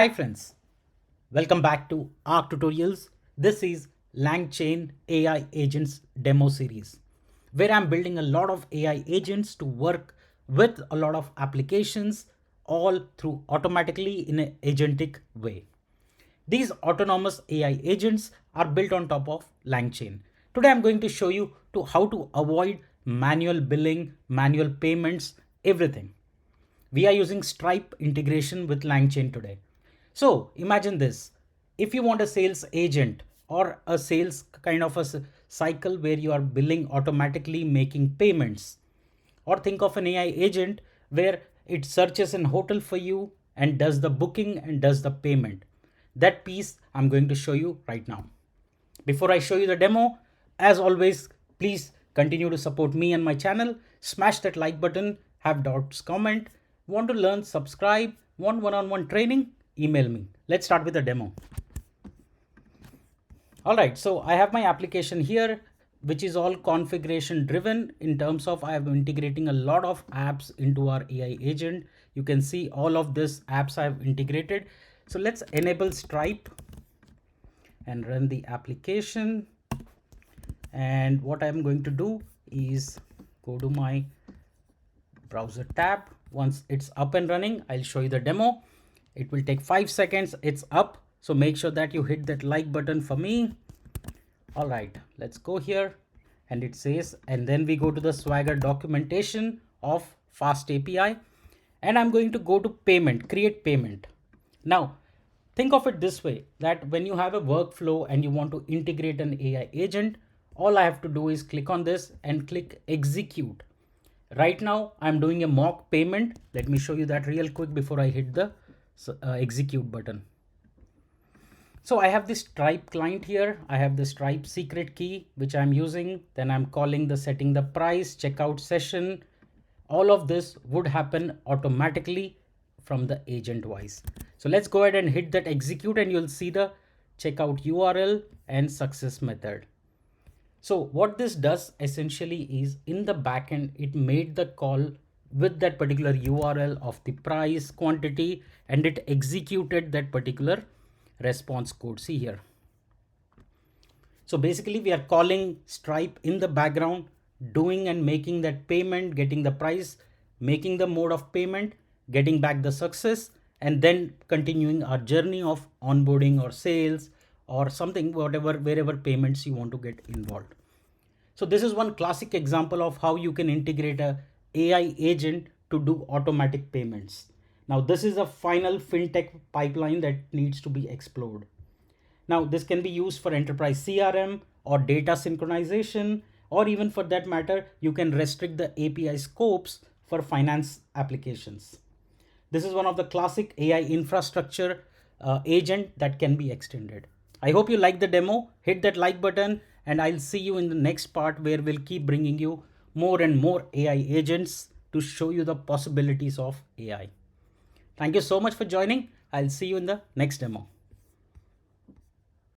Hi friends, welcome back to ARC Tutorials. This is LangChain AI Agents demo series, where I'm building a lot of AI agents to work with a lot of applications, all through automatically in an agentic way. These autonomous AI agents are built on top of LangChain. Today I'm going to show you to how to avoid manual billing, manual payments, everything. We are using Stripe integration with LangChain today. So imagine this. If you want a sales agent or a sales kind of a cycle where you are billing automatically making payments, or think of an AI agent where it searches an hotel for you and does the booking and does the payment. That piece I'm going to show you right now. Before I show you the demo, as always, please continue to support me and my channel. Smash that like button, have doubts, comment. Want to learn, subscribe. Want one-on-one training? Email me. Let's start with the demo. All right, so I have my application here, which is all configuration driven in terms of I am integrating a lot of apps into our AI agent. You can see all of these apps I have integrated. So let's enable Stripe and run the application. And what I'm going to do is go to my browser tab. Once it's up and running, I'll show you the demo. It will take 5 seconds. It's up. So make sure that you hit that like button for me. All right, let's go here. And it says, and then we go to the Swagger documentation of Fast API. And I'm going to go to payment, create payment. Now, think of it this way, that when you have a workflow and you want to integrate an AI agent, all I have to do is click on this and click execute. Right now, I'm doing a mock payment. Let me show you that real quick before I hit the execute button. So I have this Stripe client here. I have the Stripe secret key, which I'm using. Then I'm calling the setting the price, checkout session. All of this would happen automatically from the agent wise. So let's go ahead and hit that execute and you'll see the checkout URL and success method. So what this does essentially is in the backend, it made the call with that particular URL of the price, quantity, and it executed that particular response code. See here. So basically we are calling Stripe in the background, doing and making that payment, getting the price, making the mode of payment, getting back the success, and then continuing our journey of onboarding or sales or something, whatever, wherever payments you want to get involved. So this is one classic example of how you can integrate a AI agent to do automatic payments. Now this is a final fintech pipeline that needs to be explored. Now this can be used for enterprise CRM or data synchronization, or even for that matter, you can restrict the API scopes for finance applications. This is one of the classic AI infrastructure agent that can be extended. I hope you like the demo. Hit that like button and I'll see you in the next part where we'll keep bringing you more and more AI agents to show you the possibilities of AI. Thank you so much for joining. I'll see you in the next demo.